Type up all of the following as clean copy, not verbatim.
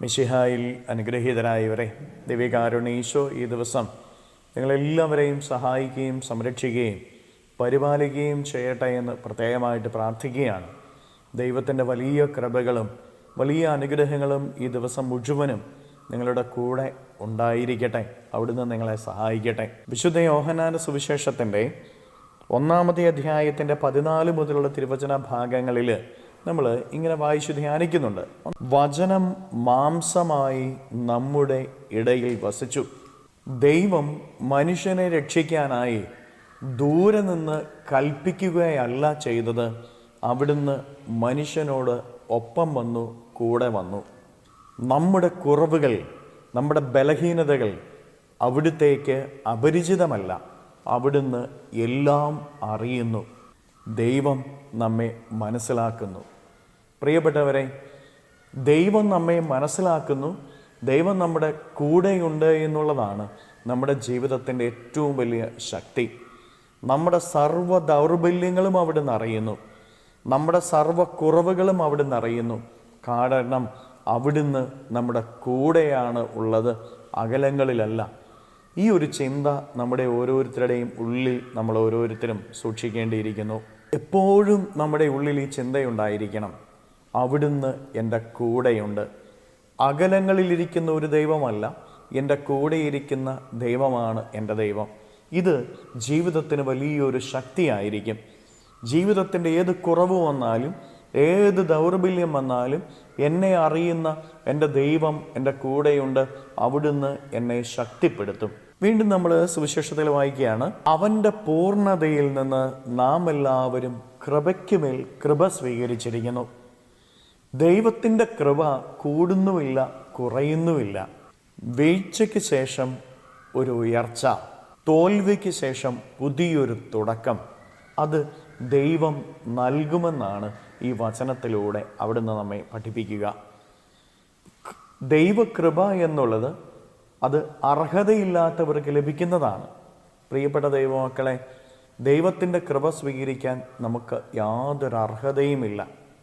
മിശിഹായിൽ അനുഗ്രഹീതരായവരെ, ദൈവികാരുണ്യ ഈ ദിവസം നിങ്ങളെല്ലാവരെയും സഹായിക്കുകയും സംരക്ഷിക്കുകയും പരിപാലിക്കുകയും ചെയ്യട്ടെ എന്ന് പ്രത്യേകമായിട്ട് പ്രാർത്ഥിക്കുകയാണ്. ദൈവത്തിൻ്റെ വലിയ കൃപകളും വലിയ അനുഗ്രഹങ്ങളും ഈ ദിവസം മുഴുവനും നിങ്ങളുടെ കൂടെ ഉണ്ടായിരിക്കട്ടെ. അവിടുന്ന് നിങ്ങളെ സഹായിക്കട്ടെ. വിശുദ്ധ യോഹന്നാന്റെ സുവിശേഷത്തിൻ്റെ 1-ാമത്തെ അധ്യായത്തിൻ്റെ 14 മുതലുള്ള തിരുവചന ഭാഗങ്ങളിൽ നമ്മൾ ഇങ്ങനെ വായിച്ചു ധ്യാനിക്കുന്നുണ്ട്. വചനം മാംസമായി നമ്മുടെ ഇടയിൽ വസിച്ചു. ദൈവം മനുഷ്യനെ രക്ഷിക്കാനായി ദൂരെ നിന്ന് കൽപ്പിക്കുകയല്ല ചെയ്തത്, അവിടുന്ന് മനുഷ്യനോട് ഒപ്പം വന്നു, കൂടെ വന്നു. നമ്മുടെ കുറവുകൾ, നമ്മുടെ ബലഹീനതകൾ അവിടുത്തേക്ക് അപരിചിതമല്ല. അവിടുന്ന് എല്ലാം അറിയുന്നു. ദൈവം നമ്മെ മനസ്സിലാക്കുന്നു. പ്രിയപ്പെട്ടവരെ, ദൈവം നമ്മെ മനസ്സിലാക്കുന്നു, ദൈവം നമ്മുടെ കൂടെയുണ്ട് എന്നുള്ളതാണ് നമ്മുടെ ജീവിതത്തിൻ്റെ ഏറ്റവും വലിയ ശക്തി. നമ്മുടെ സർവ്വ ദൗർബല്യങ്ങളും അവിടുന്ന് അറിയുന്നു, നമ്മുടെ സർവ്വ കുറവുകളും അവിടുന്ന് അറിയുന്നു. കാരണം അവിടുന്ന് നമ്മുടെ കൂടെയാണ് ഉള്ളത്, അകലങ്ങളിലല്ല. ഈ ഒരു ചിന്ത നമ്മുടെ ഓരോരുത്തരുടെയും ഉള്ളിൽ നമ്മൾ ഓരോരുത്തരും സൂക്ഷിക്കേണ്ടിയിരിക്കുന്നു. എപ്പോഴും നമ്മുടെ ഉള്ളിൽ ഈ ചിന്തയുണ്ടായിരിക്കണം, അവിടുന്ന് എൻ്റെ കൂടെയുണ്ട്. അകലങ്ങളിലിരിക്കുന്ന ഒരു ദൈവമല്ല, എൻ്റെ കൂടെയിരിക്കുന്ന ദൈവമാണ് എൻ്റെ ദൈവം. ഇത് ജീവിതത്തിന് വലിയൊരു ശക്തിയായിരിക്കും. ജീവിതത്തിൻ്റെ ഏത് കുറവ് വന്നാലും ഏത് ദൗർബല്യം വന്നാലും എന്നെ അറിയുന്ന എൻ്റെ ദൈവം എൻ്റെ കൂടെയുണ്ട്, അവിടുന്ന് എന്നെ ശക്തിപ്പെടുത്തും. വീണ്ടും നമ്മൾ സുവിശേഷത്തിൽ വായിക്കുകയാണ്, അവൻ്റെ പൂർണ്ണതയിൽ നിന്ന് നാം എല്ലാവരും കൃപയ്ക്കുമേൽ കൃപ സ്വീകരിച്ചിരിക്കുന്നു. ദൈവത്തിൻ്റെ കൃപ കൂടുന്നുമില്ല, കുറയുന്നുമില്ല. വീഴ്ചയ്ക്ക് ശേഷം ഒരു ഉയർച്ച, തോൽവിക്ക് ശേഷം പുതിയൊരു തുടക്കം, അത് ദൈവം നൽകുമെന്നാണ് ഈ വചനത്തിലൂടെ അവിടുന്ന് നമ്മെ പഠിപ്പിക്കുക. ദൈവകൃപ എന്നുള്ളത് അത് അർഹതയില്ലാത്തവർക്ക് ലഭിക്കുന്നതാണ്. പ്രിയപ്പെട്ട ദൈവമക്കളെ, ദൈവത്തിൻ്റെ കൃപ സ്വീകരിക്കാൻ നമുക്ക് യാതൊരു അർഹതയുമില്ല.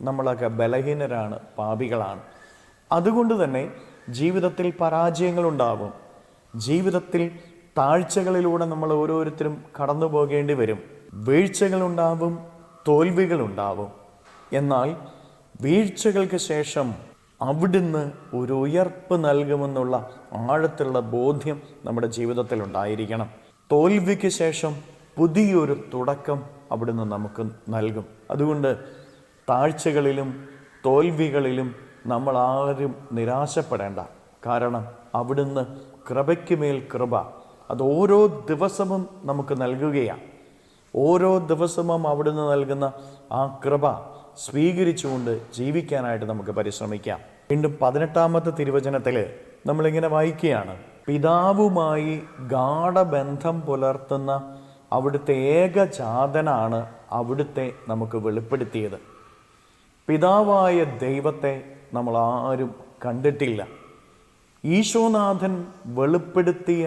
നമ്മളൊക്കെ ബലഹീനരാണ്, പാപികളാണ്. അതുകൊണ്ട് തന്നെ ജീവിതത്തിൽ പരാജയങ്ങളുണ്ടാവും. ജീവിതത്തിൽ താഴ്ചകളിലൂടെ നമ്മൾ ഓരോരുത്തരും കടന്നു പോകേണ്ടി വരും. വീഴ്ചകളുണ്ടാവും, തോൽവികളുണ്ടാവും. എന്നാൽ വീഴ്ചകൾക്ക് ശേഷം അവിടുന്ന് ഒരു ഉയർപ്പ് നൽകുമെന്നുള്ള ആഴത്തിലുള്ള ബോധ്യം നമ്മുടെ ജീവിതത്തിൽ ഉണ്ടായിരിക്കണം. തോൽവിക്ക് ശേഷം പുതിയൊരു തുടക്കം അവിടുന്ന് നമുക്ക് നൽകും. അതുകൊണ്ട് താഴ്ചകളിലും തോൽവികളിലും നമ്മൾ ആരും നിരാശപ്പെടേണ്ട. കാരണം അവിടുന്ന് കൃപയ്ക്കുമേൽ കൃപ, അത് ഓരോ ദിവസവും നമുക്ക് നൽകുകയാണ്. ഓരോ ദിവസവും അവിടുന്ന് നൽകുന്ന ആ കൃപ സ്വീകരിച്ചുകൊണ്ട് ജീവിക്കാനായിട്ട് നമുക്ക് പരിശ്രമിക്കാം. വീണ്ടും 18-ാമത്തെ തിരുവചനത്തിൽ നമ്മളിങ്ങനെ വായിക്കുകയാണ്, പിതാവുമായി ഗാഢബന്ധം പുലർത്തുന്ന അവിടുത്തെ ഏകജാതനാണ് അവിടുത്തെ നമുക്ക് വെളിപ്പെടുത്തിയത്. പിതാവായ ദൈവത്തെ നമ്മൾ ആരും കണ്ടിട്ടില്ല. ഈശോനാഥൻ വെളിപ്പെടുത്തിയ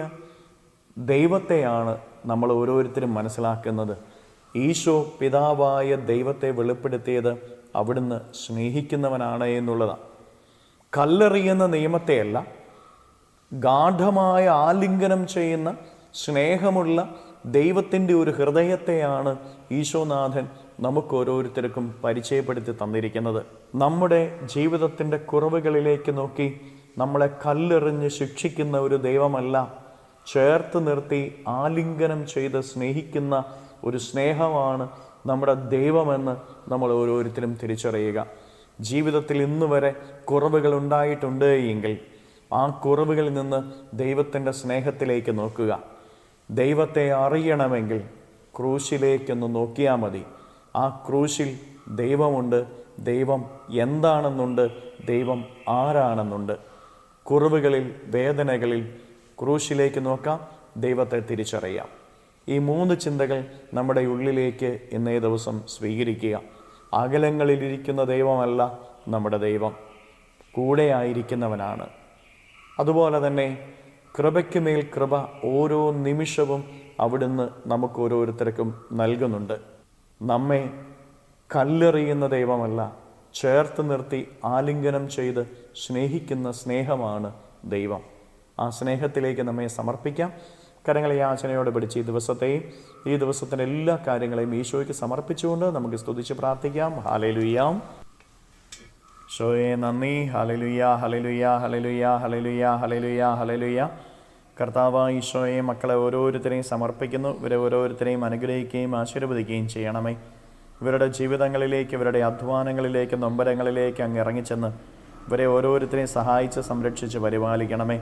ദൈവത്തെയാണ് നമ്മൾ ഓരോരുത്തരും മനസ്സിലാക്കുന്നത്. ഈശോ പിതാവായ ദൈവത്തെ വെളിപ്പെടുത്തിയത് അവിടുന്ന് സ്നേഹിക്കുന്നവനാണ് എന്നുള്ളതാണ്. കല്ലെറിയുന്ന നിയമത്തെയല്ല, ഗാഢമായ ആലിംഗനം ചെയ്യുന്ന സ്നേഹമുള്ള ദൈവത്തിൻ്റെ ഒരു ഹൃദയത്തെയാണ് ഈശോനാഥൻ നമുക്ക് ഓരോരുത്തർക്കും പരിചയപ്പെടുത്തി തന്നിരിക്കുന്നത്. നമ്മുടെ ജീവിതത്തിൻ്റെ കുറവുകളിലേക്ക് നോക്കി നമ്മളെ കല്ലെറിഞ്ഞ് ശിക്ഷിക്കുന്ന ഒരു ദൈവമല്ല, ചേർത്ത് നിർത്തി ആലിംഗനം ചെയ്ത് സ്നേഹിക്കുന്ന ഒരു സ്നേഹമാണ് നമ്മുടെ ദൈവമെന്ന് നമ്മൾ ഓരോരുത്തരും തിരിച്ചറിയുക. ജീവിതത്തിൽ ഇന്ന് വരെ കുറവുകൾ ഉണ്ടായിട്ടുണ്ട് എങ്കിൽ ആ കുറവുകളിൽ നിന്ന് ദൈവത്തിൻ്റെ സ്നേഹത്തിലേക്ക് നോക്കുക. ദൈവത്തെ അറിയണമെങ്കിൽ ക്രൂശിലേക്കൊന്ന് നോക്കിയാൽ മതി. ആ ക്രൂശിൽ ദൈവമുണ്ട്, ദൈവം എന്താണെന്നുണ്ട്, ദൈവം ആരാണെന്നുണ്ട്. കുറവുകളിൽ, വേദനകളിൽ ക്രൂശിലേക്ക് നോക്കാം, ദൈവത്തെ തിരിച്ചറിയാം. ഈ 3 ചിന്തകൾ നമ്മുടെ ഉള്ളിലേക്ക് ഇന്നേ ദിവസം സ്വീകരിക്കുക. അകലങ്ങളിലിരിക്കുന്ന ദൈവമല്ല നമ്മുടെ ദൈവം, കൂടെ ആയിരിക്കുന്നവനാണ്. അതുപോലെ തന്നെ കൃപയ്ക്കുമേൽ കൃപ ഓരോ നിമിഷവും അവിടുന്ന് നമുക്ക് ഓരോരുത്തർക്കും നൽകുന്നുണ്ട്. നമ്മെ കല്ലെറിയുന്ന ദൈവമല്ല, ചേർത്ത് നിർത്തി ആലിംഗനം ചെയ്ത് സ്നേഹിക്കുന്ന സ്നേഹമാണ് ദൈവം. ആ സ്നേഹത്തിലേക്ക് നമ്മെ സമർപ്പിക്കാം. കരങ്ങളെ യാചനയോടെ പിടിച്ച് ഈ ദിവസത്തെയും ഈ ദിവസത്തിൻ്റെ എല്ലാ കാര്യങ്ങളെയും ഈശോയ്ക്ക് സമർപ്പിച്ചുകൊണ്ട് നമുക്ക് സ്തുതിച്ച് പ്രാർത്ഥിക്കാം. ഹല്ലേലൂയ. ഈശോയെ നന്ദി. Hallelujah, hallelujah, hallelujah, hallelujah, hallelujah, hallelujah. കർത്താവായ ഈശോയെ, മക്കളെ ഓരോരുത്തരെയും സമർപ്പിക്കുന്നു. ഇവരെ ഓരോരുത്തരെയും അനുഗ്രഹിക്കുകയും ആശീർവദിക്കുകയും ചെയ്യണമേ. ഇവരുടെ ജീവിതങ്ങളിലേക്ക്, ഇവരുടെ അധ്വാനങ്ങളിലേക്ക്, നൊമ്പരങ്ങളിലേക്ക് അങ്ങ് ഇറങ്ങിച്ചെന്ന് ഇവരെ ഓരോരുത്തരെയും സഹായിച്ച് സംരക്ഷിച്ച് പരിപാലിക്കണമേ.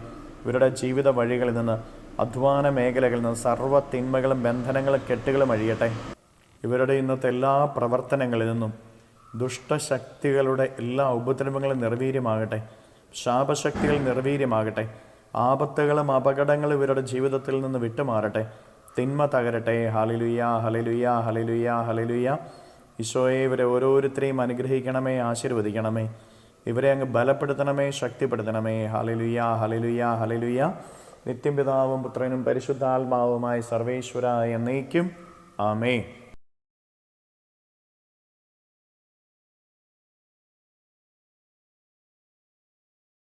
ഇവരുടെ ജീവിത വഴികളിൽ നിന്ന്, അധ്വാന മേഖലകളിൽ നിന്ന് സർവ്വ തിന്മകളും ബന്ധനങ്ങളും കെട്ടുകളും അഴിയട്ടെ. ഇവരുടെ ഇന്നത്തെ എല്ലാ പ്രവർത്തനങ്ങളിൽ നിന്നും ദുഷ്ടശക്തികളുടെ എല്ലാ ഉപദ്രവങ്ങളും നിർവീര്യമാകട്ടെ. ശാപശക്തികൾ നിർവീര്യമാകട്ടെ. ആപത്തുകളും അപകടങ്ങളും ഇവരുടെ ജീവിതത്തിൽ നിന്ന് വിട്ടുമാറട്ടെ. തിന്മ തകരട്ടെ. Hallelujah, hallelujah, hallelujah, hallelujah. ഈശോയെ, ഇവരെ ഓരോരുത്തരെയും അനുഗ്രഹിക്കണമേ, ആശീർവദിക്കണമേ. ഇവരെ അങ്ങ് ബലപ്പെടുത്തണമേ, ശക്തിപ്പെടുത്തണമേ. Hallelujah, hallelujah, hallelujah. നിത്യം പിതാവും പുത്രനും പരിശുദ്ധാത്മാവുമായി സർവേശ്വര എന്നേക്കും. ആമേൻ.